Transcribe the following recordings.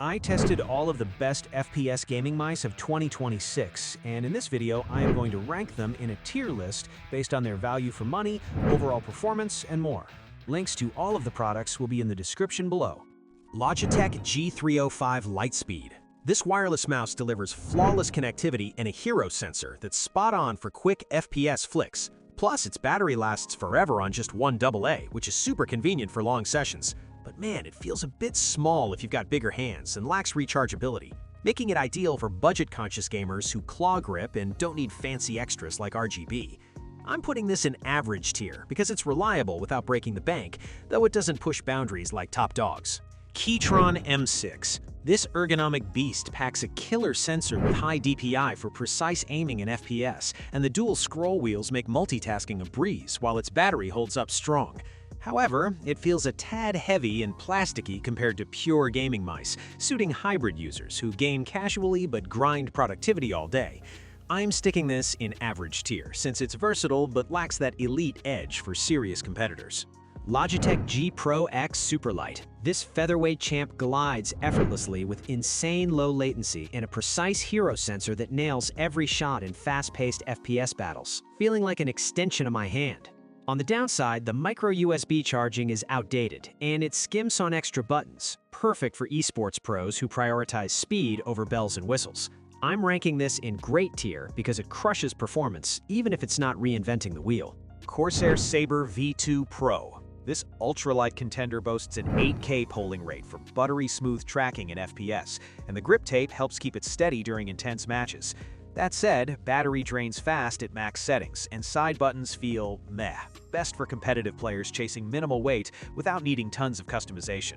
I tested all of the best FPS gaming mice of 2026, and in this video, I am going to rank them in a tier list based on their value for money, overall performance, and more. Links to all of the products will be in the description below. Logitech G305 Lightspeed. This wireless mouse delivers flawless connectivity and a hero sensor that's spot on for quick FPS flicks. Plus, its battery lasts forever on just one AA, which is super convenient for long sessions. But man, it feels a bit small if you've got bigger hands and lacks rechargeability, making it ideal for budget-conscious gamers who claw grip and don't need fancy extras like RGB. I'm putting this in average tier because it's reliable without breaking the bank, though it doesn't push boundaries like top dogs. Keychron M6. This ergonomic beast packs a killer sensor with high DPI for precise aiming in FPS, and the dual scroll wheels make multitasking a breeze while its battery holds up strong. However, it feels a tad heavy and plasticky compared to pure gaming mice, suiting hybrid users who game casually but grind productivity all day. I'm sticking this in average tier, since it's versatile but lacks that elite edge for serious competitors. Logitech G Pro X Superlight. This featherweight champ glides effortlessly with insane low latency and a precise hero sensor that nails every shot in fast-paced FPS battles, feeling like an extension of my hand. On the downside, the micro USB charging is outdated, and it skimps on extra buttons, perfect for esports pros who prioritize speed over bells and whistles. I'm ranking this in great tier because it crushes performance, even if it's not reinventing the wheel. Corsair Sabre V2 Pro. This ultralight contender boasts an 8K polling rate for buttery smooth tracking in FPS, and the grip tape helps keep it steady during intense matches. That said, battery drains fast at max settings, and side buttons feel meh, best for competitive players chasing minimal weight without needing tons of customization.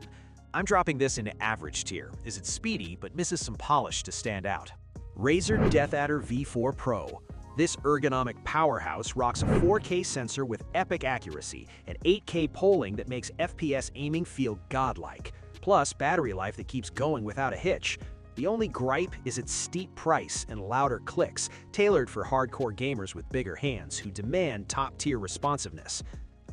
I'm dropping this into average tier, as it's speedy but misses some polish to stand out. Razer DeathAdder V4 Pro. This ergonomic powerhouse rocks a 4K sensor with epic accuracy and 8K polling that makes FPS aiming feel godlike, plus battery life that keeps going without a hitch. The only gripe is its steep price and louder clicks, tailored for hardcore gamers with bigger hands who demand top-tier responsiveness.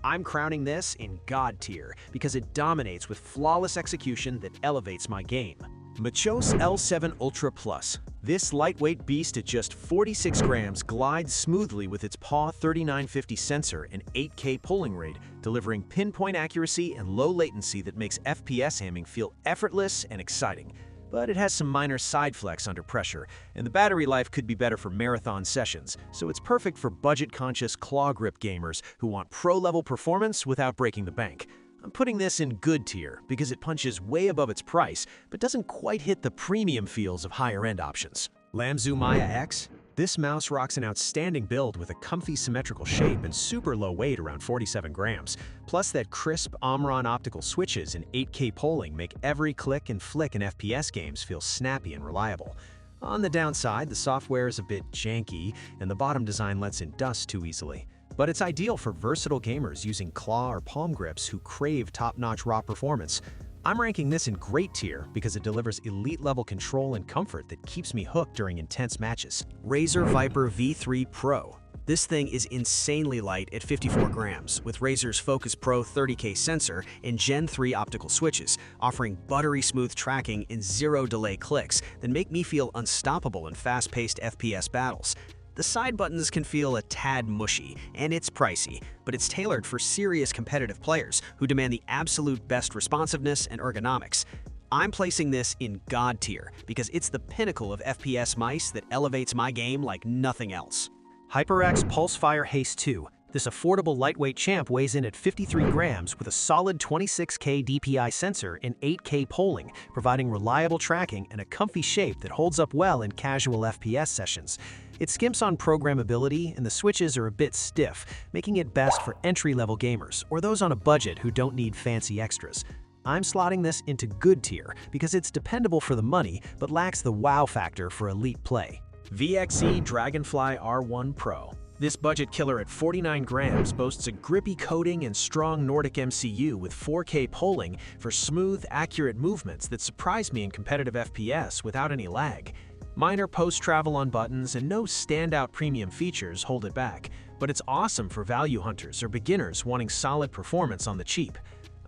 I'm crowning this in God tier because it dominates with flawless execution that elevates my game. Mchose L7 Ultra Plus. This lightweight beast at just 46 grams glides smoothly with its PAW 3950 sensor and 8K polling rate, delivering pinpoint accuracy and low latency that makes FPS aiming feel effortless and exciting. But it has some minor side flex under pressure, and the battery life could be better for marathon sessions, so it's perfect for budget-conscious claw grip gamers who want pro-level performance without breaking the bank. I'm putting this in good tier because it punches way above its price, but doesn't quite hit the premium feels of higher-end options. Lamzu Maya X. This mouse rocks an outstanding build with a comfy symmetrical shape and super low weight around 47 grams. Plus that crisp Omron optical switches and 8K polling make every click and flick in FPS games feel snappy and reliable. On the downside, the software is a bit janky and the bottom design lets in dust too easily. But it's ideal for versatile gamers using claw or palm grips who crave top-notch raw performance. I'm ranking this in great tier because it delivers elite-level control and comfort that keeps me hooked during intense matches. Razer Viper V3 Pro. This thing is insanely light at 54 grams, with Razer's Focus Pro 30K sensor and Gen 3 optical switches, offering buttery smooth tracking and zero delay clicks that make me feel unstoppable in fast-paced FPS battles. The side buttons can feel a tad mushy, and it's pricey, but it's tailored for serious competitive players who demand the absolute best responsiveness and ergonomics. I'm placing this in God tier because it's the pinnacle of FPS mice that elevates my game like nothing else. HyperX Pulsefire Haste 2. This affordable lightweight champ weighs in at 53 grams with a solid 26K DPI sensor and 8K polling, providing reliable tracking and a comfy shape that holds up well in casual FPS sessions. It skimps on programmability and the switches are a bit stiff, making it best for entry-level gamers or those on a budget who don't need fancy extras. I'm slotting this into good tier because it's dependable for the money but lacks the wow factor for elite play. VXE Dragonfly R1 Pro. This budget killer at 49 grams boasts a grippy coating and strong Nordic MCU with 4K polling for smooth, accurate movements that surprise me in competitive FPS without any lag. Minor post-travel on buttons and no standout premium features hold it back, but it's awesome for value hunters or beginners wanting solid performance on the cheap.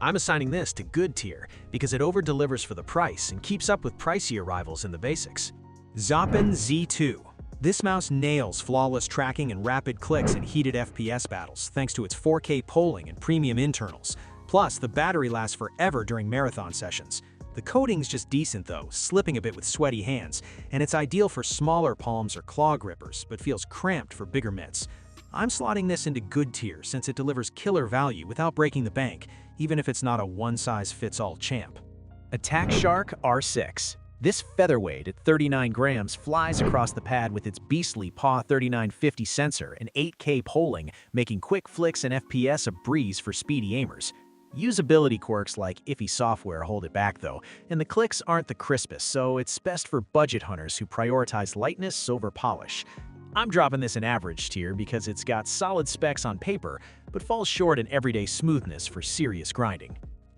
I'm assigning this to good tier because it over-delivers for the price and keeps up with pricier rivals in the basics. Zaopin Z2. This mouse nails flawless tracking and rapid clicks in heated FPS battles thanks to its 4K polling and premium internals. Plus, the battery lasts forever during marathon sessions. The coating's just decent though, slipping a bit with sweaty hands, and it's ideal for smaller palms or claw grippers, but feels cramped for bigger mitts. I'm slotting this into good tier since it delivers killer value without breaking the bank, even if it's not a one-size-fits-all champ. Attack Shark R6. This featherweight at 39 grams flies across the pad with its beastly PAW 3950 sensor and 8K polling, making quick flicks and FPS a breeze for speedy aimers. Usability quirks like iffy software hold it back though, and the clicks aren't the crispest, so it's best for budget hunters who prioritize lightness over polish. I'm dropping this in average tier because it's got solid specs on paper, but falls short in everyday smoothness for serious grinding.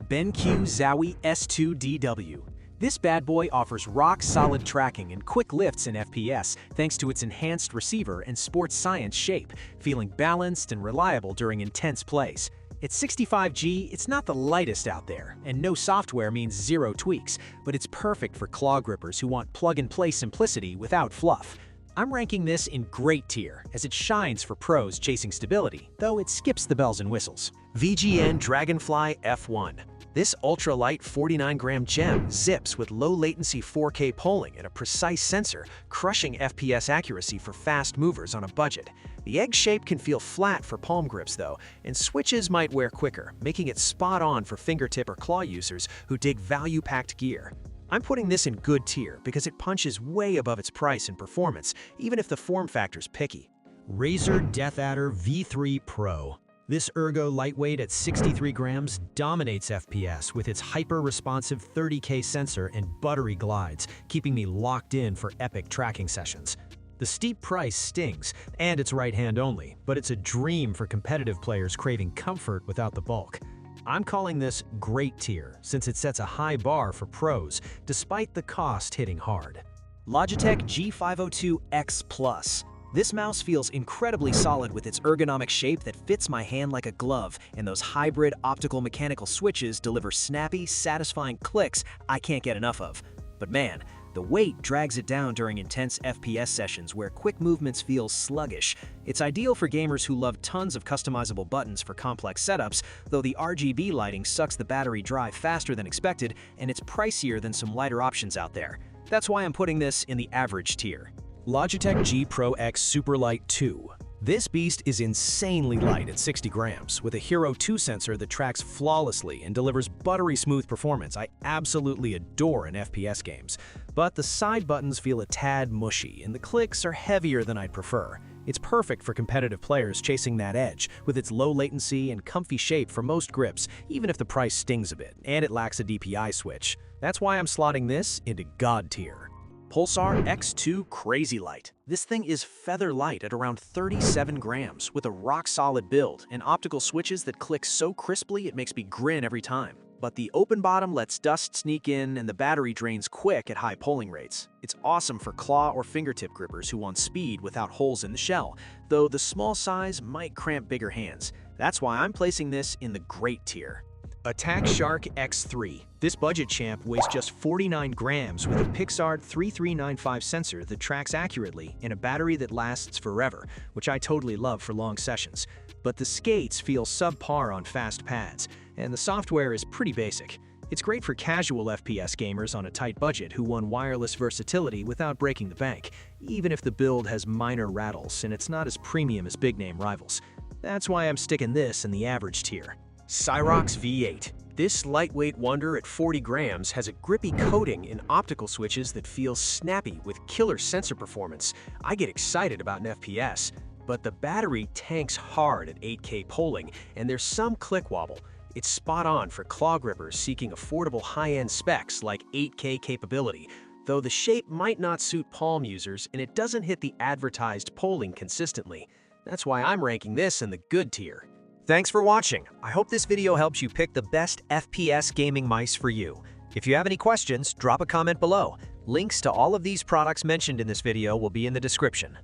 BenQ Zowie S2DW. This bad boy offers rock-solid tracking and quick lifts in FPS thanks to its enhanced receiver and sports science shape, feeling balanced and reliable during intense plays. At 65G, it's not the lightest out there, and no software means zero tweaks, but it's perfect for claw grippers who want plug-and-play simplicity without fluff. I'm ranking this in great tier, as it shines for pros chasing stability, though it skips the bells and whistles. VGN Dragonfly F1. This ultra-light 49-gram gem zips with low-latency 4K polling and a precise sensor, crushing FPS accuracy for fast movers on a budget. The egg shape can feel flat for palm grips though, and switches might wear quicker, making it spot-on for fingertip or claw users who dig value-packed gear. I'm putting this in good tier because it punches way above its price and performance, even if the form factor's picky. Razer DeathAdder V3 Pro. This ergo lightweight at 63 grams dominates FPS with its hyper-responsive 30K sensor and buttery glides, keeping me locked in for epic tracking sessions. The steep price stings, and it's right-hand only, but it's a dream for competitive players craving comfort without the bulk. I'm calling this great tier, since it sets a high bar for pros, despite the cost hitting hard. Logitech G502X Plus. This mouse feels incredibly solid with its ergonomic shape that fits my hand like a glove, and those hybrid optical-mechanical switches deliver snappy, satisfying clicks I can't get enough of. But man, the weight drags it down during intense FPS sessions where quick movements feel sluggish. It's ideal for gamers who love tons of customizable buttons for complex setups, though the RGB lighting sucks the battery dry faster than expected, and it's pricier than some lighter options out there. That's why I'm putting this in the average tier. Logitech G Pro X Superlight 2. This beast is insanely light at 60 grams, with a Hero 2 sensor that tracks flawlessly and delivers buttery smooth performance I absolutely adore in FPS games. But the side buttons feel a tad mushy, and the clicks are heavier than I'd prefer. It's perfect for competitive players chasing that edge, with its low latency and comfy shape for most grips, even if the price stings a bit, and it lacks a DPI switch. That's why I'm slotting this into God tier. Pulsar X2 Crazy Light. This thing is feather light at around 37 grams with a rock-solid build and optical switches that click so crisply it makes me grin every time. But the open bottom lets dust sneak in and the battery drains quick at high polling rates. It's awesome for claw or fingertip grippers who want speed without holes in the shell, though the small size might cramp bigger hands. That's why I'm placing this in the great tier. Attack Shark X3. This budget champ weighs just 49 grams with a Pixar 3395 sensor that tracks accurately and a battery that lasts forever, which I totally love for long sessions. But the skates feel subpar on fast pads, and the software is pretty basic. It's great for casual FPS gamers on a tight budget who want wireless versatility without breaking the bank, even if the build has minor rattles and it's not as premium as big-name rivals. That's why I'm sticking this in the average tier. Scyrox V8. This lightweight wonder at 40 grams has a grippy coating and optical switches that feel snappy with killer sensor performance. I get excited about an FPS, but the battery tanks hard at 8K polling, and there's some click wobble. It's spot on for claw grippers seeking affordable high-end specs like 8K capability, though the shape might not suit palm users and it doesn't hit the advertised polling consistently. That's why I'm ranking this in the good tier. Thanks for watching. I hope this video helps you pick the best FPS gaming mice for you. If you have any questions, drop a comment below. Links to all of these products mentioned in this video will be in the description.